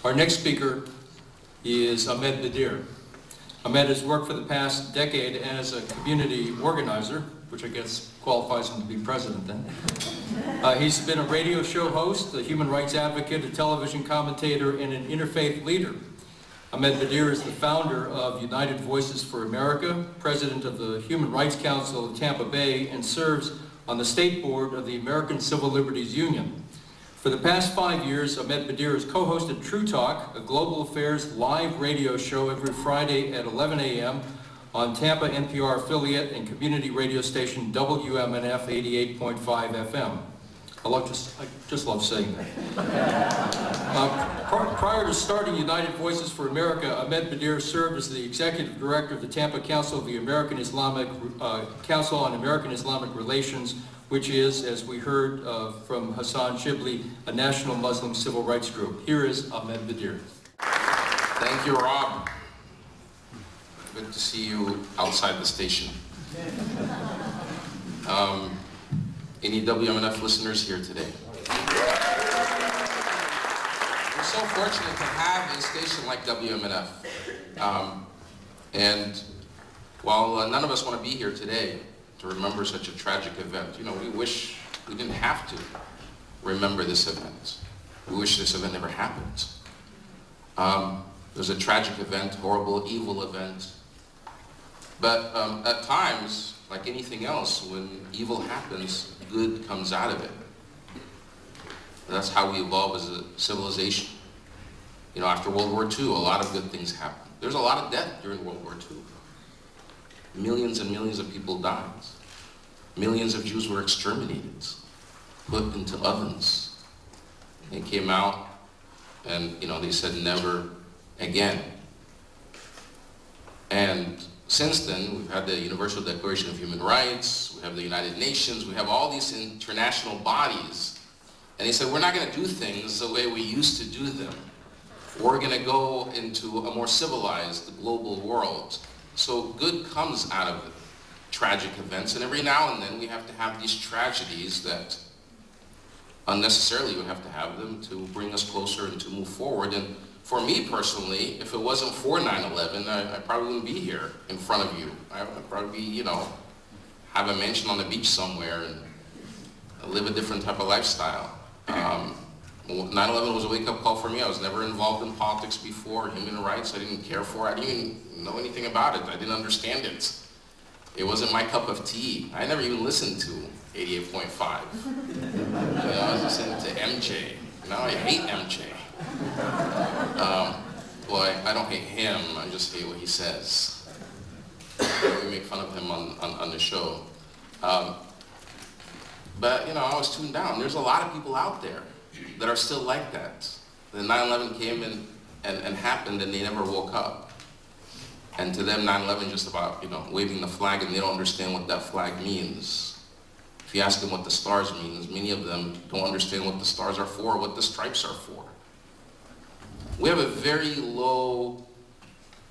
Our next speaker is Ahmed Bedier. Ahmed has worked for the past decade as a community organizer, which I guess qualifies him to be president then. He's been a radio show host, a human rights advocate, a television commentator, and an interfaith leader. Ahmed Bedier is the founder of United Voices for America, president of the Human Rights Council of Tampa Bay, and serves on the state board of the American Civil Liberties Union. For the past 5 years, Ahmed Bedier has co-hosted True Talk, a global affairs live radio show every Friday at 11 a.m. on Tampa NPR affiliate and community radio station WMNF 88.5 FM. I just love saying that. Prior to starting United Voices for America, Ahmed Bedier served as the executive director of the Tampa Council of the Council on American Islamic Relations, which is, as we heard from Hassan Shibli, a national Muslim civil rights group. Here is Ahmed Bedier. Thank you, Rob. Good to see you outside the station. Any WMNF listeners here today? We're so fortunate to have a station like WMNF. And while none of us want to be here today to remember such a tragic event, you know, we wish we didn't have to remember this event. We wish this event never happened. It was a tragic event, horrible, evil event. But at times, like anything else, when evil happens, good comes out of it. That's how we evolve as a civilization. You know, after World War II, a lot of good things happened. There's a lot of death during World War II. Millions and millions of people died. Millions of Jews were exterminated, put into ovens. They came out and, you know, they said never again. And since then, we've had the Universal Declaration of Human Rights, we have the United Nations, we have all these international bodies. And they said, we're not going to do things the way we used to do them. We're going to go into a more civilized global world. So good comes out of tragic events, and every now and then we have to have these tragedies that unnecessarily we have to have them to bring us closer and to move forward. And for me personally, if it wasn't for 9/11, I probably wouldn't be here in front of you. I'd probably be, you know, have a mansion on the beach somewhere and live a different type of lifestyle. 9/11 was a wake-up call for me. I was never involved in politics before, human rights, I didn't care for it. I didn't even know anything about it. I didn't understand it. It wasn't my cup of tea. I never even listened to 88.5. You know, I was listening to MJ. Now I hate MJ. Well, I don't hate him, I just hate what he says. We make fun of him on the show. But, you know, I was tuned down. There's a lot of people out there that are still like that. The 9/11 came and happened and they never woke up. And to them, 9/11 just about, you know, waving the flag, and they don't understand what that flag means. If you ask them what the stars means, many of them don't understand what the stars are for, or what the stripes are for. We have a very low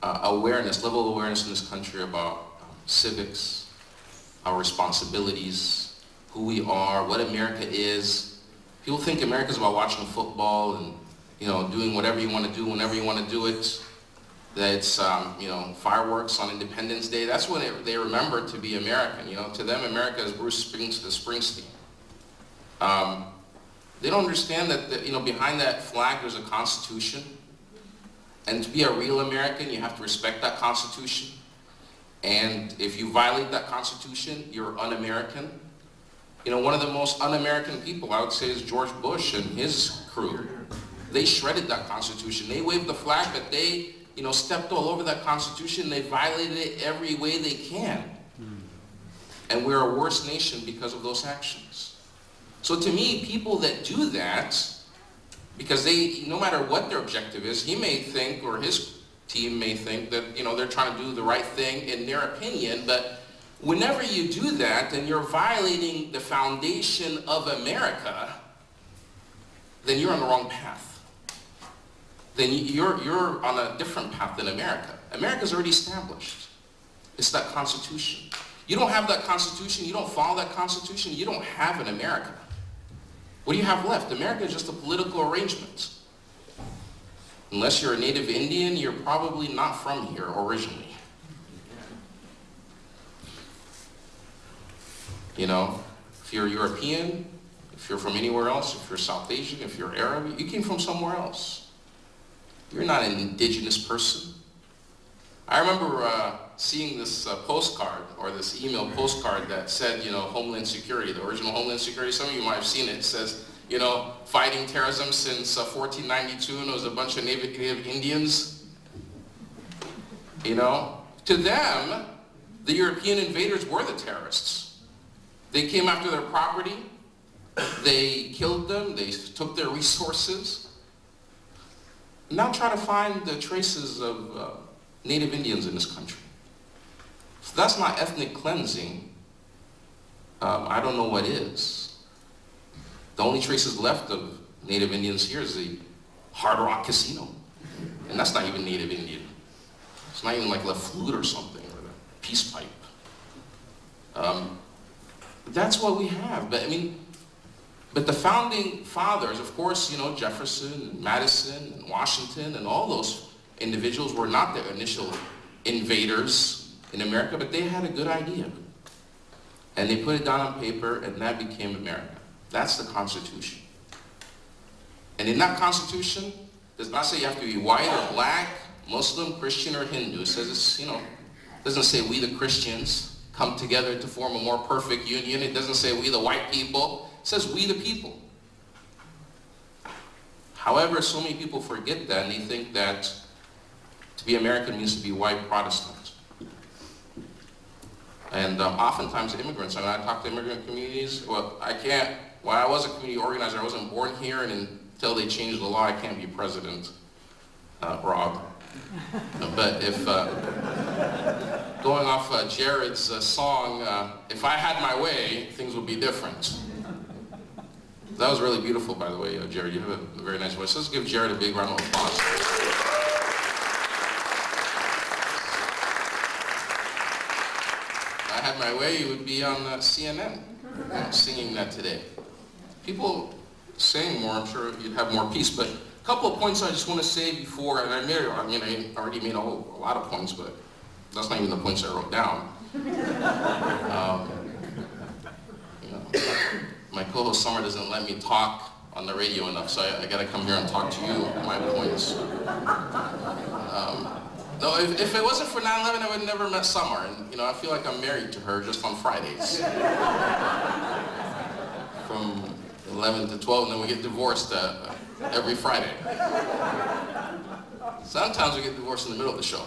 level of awareness in this country about civics, our responsibilities, who we are, what America is. People think America is about watching football and, you know, doing whatever you want to do whenever you want to do it. That it's, you know, fireworks on Independence Day. That's when they remember to be American. You know, to them, America is Bruce Springsteen. They don't understand that, you know, behind that flag there's a Constitution. And to be a real American, you have to respect that Constitution. And if you violate that Constitution, you're un-American. You know, one of the most un-American people, I would say, is George Bush and his crew. They shredded that Constitution. They waved the flag, but they, you know, stepped all over that Constitution. They violated it every way they can. And we're a worse nation because of those actions. So to me, people that do that, because they, no matter what their objective is, he may think, or his team may think that, you know, they're trying to do the right thing in their opinion, but whenever you do that, then you're violating the foundation of America, then you're on the wrong path. Then you're on a different path than America. America's already established. It's that Constitution. You don't have that Constitution, you don't follow that Constitution, you don't have an America. What do you have left? America is just a political arrangement. Unless you're a native Indian, you're probably not from here originally. You know, if you're European, if you're from anywhere else, if you're South Asian, if you're Arab, you came from somewhere else. You're not an indigenous person. I remember seeing this postcard, or this email postcard that said, you know, Homeland Security, the original Homeland Security. Some of you might have seen it. It says, you know, fighting terrorism since 1492, and it was a bunch of native Indians. You know, to them, the European invaders were the terrorists. They came after their property, they killed them, they took their resources. Now try to find the traces of native Indians in this country. If that's not ethnic cleansing, I don't know what is. The only traces left of native Indians here is the Hard Rock Casino. And that's not even native Indian. It's not even like a flute or something, or a peace pipe. That's what we have. But I mean, but the founding fathers, of course, you know, Jefferson, and Madison, and Washington, and all those individuals were not the initial invaders in America, but they had a good idea. And they put it down on paper, and that became America. That's the Constitution. And in that Constitution, it does not say you have to be white or black, Muslim, Christian, or Hindu. It says, it's, you know, it doesn't say we the Christians come together to form a more perfect union. It doesn't say we the white people. It says we the people. However, so many people forget that, and they think that to be American means to be white Protestant. And oftentimes immigrants, I mean, I talk to immigrant communities, well, when I was a community organizer, I wasn't born here, and until they changed the law, I can't be president, Rob. But if, going off Jared's song, if I had my way, things would be different. That was really beautiful, by the way, Jared. You have a very nice voice. Let's give Jared a big round of applause. If I had my way, you would be on CNN singing that today. People saying more, I'm sure you'd have more peace, but a couple of points I just want to say before, and I already made a lot of points, but that's not even the points I wrote down. You know, my co-host Summer doesn't let me talk on the radio enough, so I got to come here and talk to you my points. No, if it wasn't for 9/11, I would have never met Summer, and you know, I feel like I'm married to her just on Fridays. From 11 to 12, and then we get divorced every Friday. Sometimes we get divorced in the middle of the show.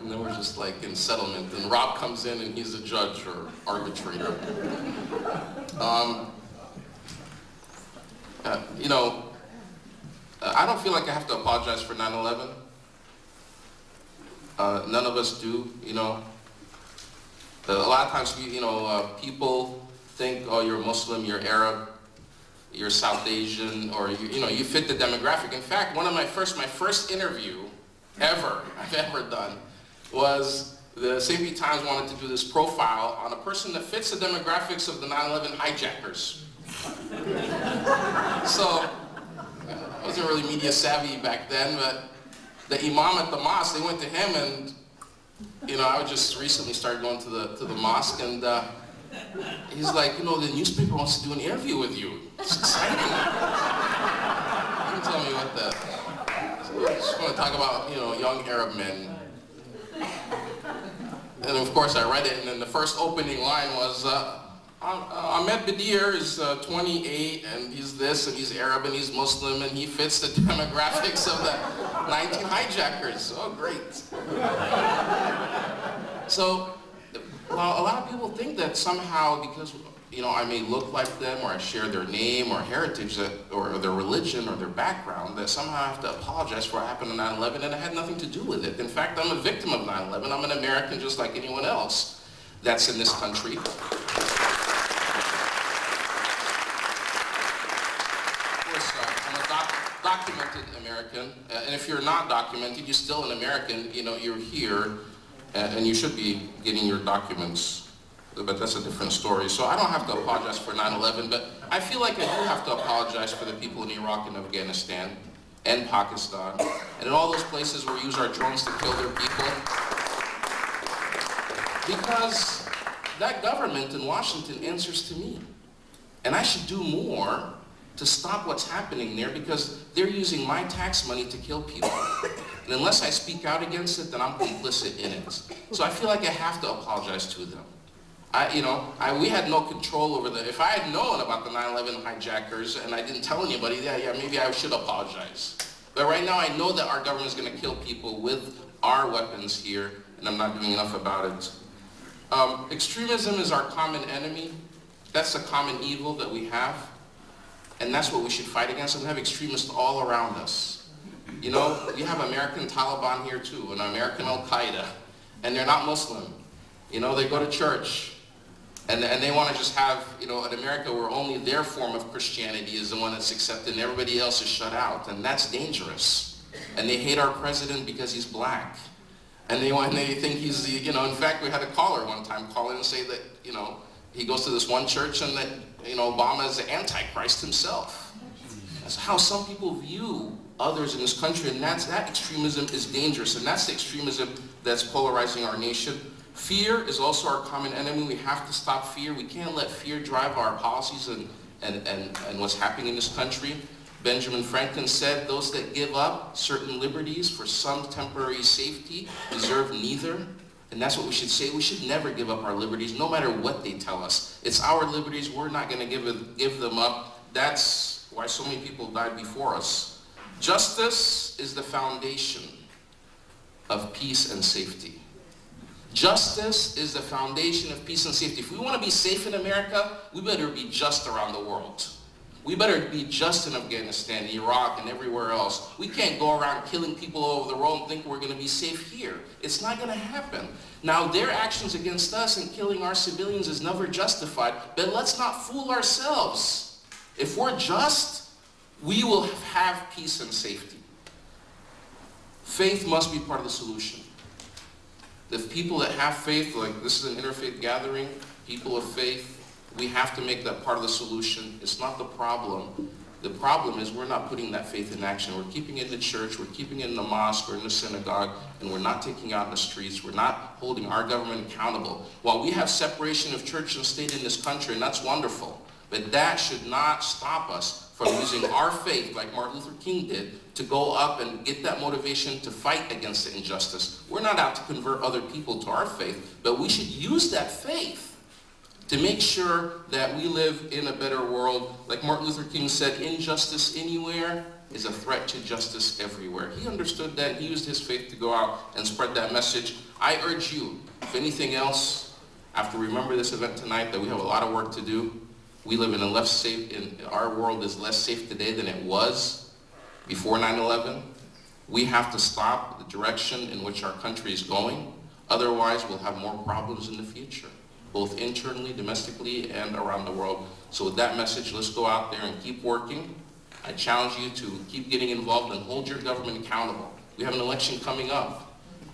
And then we're just like in settlement, and Rob comes in and he's a judge or arbitrator. You know, I don't feel like I have to apologize for 9/11. None of us do, you know. A lot of times, you know, people think, oh, you're Muslim, you're Arab, you're South Asian, or you know, you fit the demographic. In fact, one of my first interview I've ever done was the St. Pete Times wanted to do this profile on a person that fits the demographics of the 9/11 hijackers. So I wasn't really media savvy back then, but the imam at the mosque, they went to him, and you know, I just recently started going to the mosque, and he's like, you know, the newspaper wants to do an interview with you. It's exciting. You can tell me what the. So I just want to talk about, you know, young Arab men. And of course I read it, and then the first opening line was, Ahmed Bedier is 28, and he's this, and he's Arab, and he's Muslim, and he fits the demographics of the 19 hijackers. Oh, great. So, well, a lot of people think that somehow, because, you know, I may look like them, or I share their name, or heritage, or their religion, or their background, that somehow I have to apologize for what happened on 9/11, and it had nothing to do with it. In fact, I'm a victim of 9/11. I'm an American just like anyone else that's in this country. Documented American, and if you're not documented, you're still an American. You know, you're here, and you should be getting your documents, but that's a different story. So I don't have to apologize for 9/11, but I feel like I do have to apologize for the people in Iraq and Afghanistan, and Pakistan, and in all those places where we use our drones to kill their people. Because that government in Washington answers to me. And I should do more to stop what's happening there because they're using my tax money to kill people. And unless I speak out against it, then I'm complicit in it. So I feel like I have to apologize to them. We had no control over if I had known about the 9/11 hijackers and I didn't tell anybody, yeah, maybe I should apologize. But right now I know that our government is going to kill people with our weapons here, and I'm not doing enough about it. Extremism is our common enemy. That's a common evil that we have. And that's what we should fight against. And we have extremists all around us. You know, you have American Taliban here too, and American Al-Qaeda. And they're not Muslim. You know, they go to church. And they want to just have, you know, in America where only their form of Christianity is the one that's accepted and everybody else is shut out. And that's dangerous. And they hate our president because he's black. And they think he's the, you know, in fact, we had a caller one time call in and say that, you know, he goes to this one church and that, you know, Obama is the Antichrist himself. That's how some people view others in this country, and that extremism is dangerous, and that's the extremism that's polarizing our nation. Fear is also our common enemy. We have to stop fear. We can't let fear drive our policies and what's happening in this country. Benjamin Franklin said, those that give up certain liberties for some temporary safety deserve neither. And that's what we should say. We should never give up our liberties, no matter what they tell us. It's our liberties. We're not going to give them up. That's why so many people died before us. Justice is the foundation of peace and safety. Justice is the foundation of peace and safety. If we want to be safe in America, we better be just around the world. We better be just in Afghanistan, Iraq, and everywhere else. We can't go around killing people all over the world and think we're going to be safe here. It's not going to happen. Now, their actions against us and killing our civilians is never justified, but let's not fool ourselves. If we're just, we will have peace and safety. Faith must be part of the solution. The people that have faith, like this is an interfaith gathering, people of faith, we have to make that part of the solution. It's not the problem. The problem is we're not putting that faith in action. We're keeping it in the church, we're keeping it in the mosque or in the synagogue, and we're not taking it out in the streets. We're not holding our government accountable. While we have separation of church and state in this country, and that's wonderful, but that should not stop us from using our faith, like Martin Luther King did, to go up and get that motivation to fight against the injustice. We're not out to convert other people to our faith, but we should use that faith to make sure that we live in a better world. Like Martin Luther King said, injustice anywhere is a threat to justice everywhere. He understood that. He used his faith to go out and spread that message. I urge you, if anything else, after we remember this event tonight, that we have a lot of work to do. We live in a less safe, our world is less safe today than it was before 9/11. We have to stop the direction in which our country is going. Otherwise, we'll have more problems in the future, both internally, domestically, and around the world. So with that message, let's go out there and keep working. I challenge you to keep getting involved and hold your government accountable. We have an election coming up.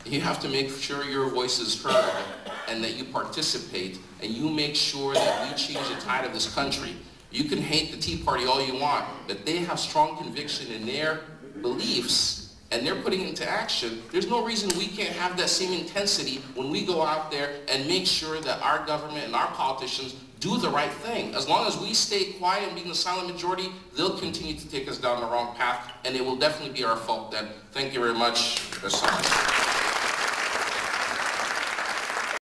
You have to make sure your voice is heard and that you participate and you make sure that we change the tide of this country. You can hate the Tea Party all you want, but they have strong conviction in their beliefs and they're putting it into action. There's no reason we can't have that same intensity when we go out there and make sure that our government and our politicians do the right thing. As long as we stay quiet and being the silent majority, they'll continue to take us down the wrong path, and it will definitely be our fault then. Thank you very much.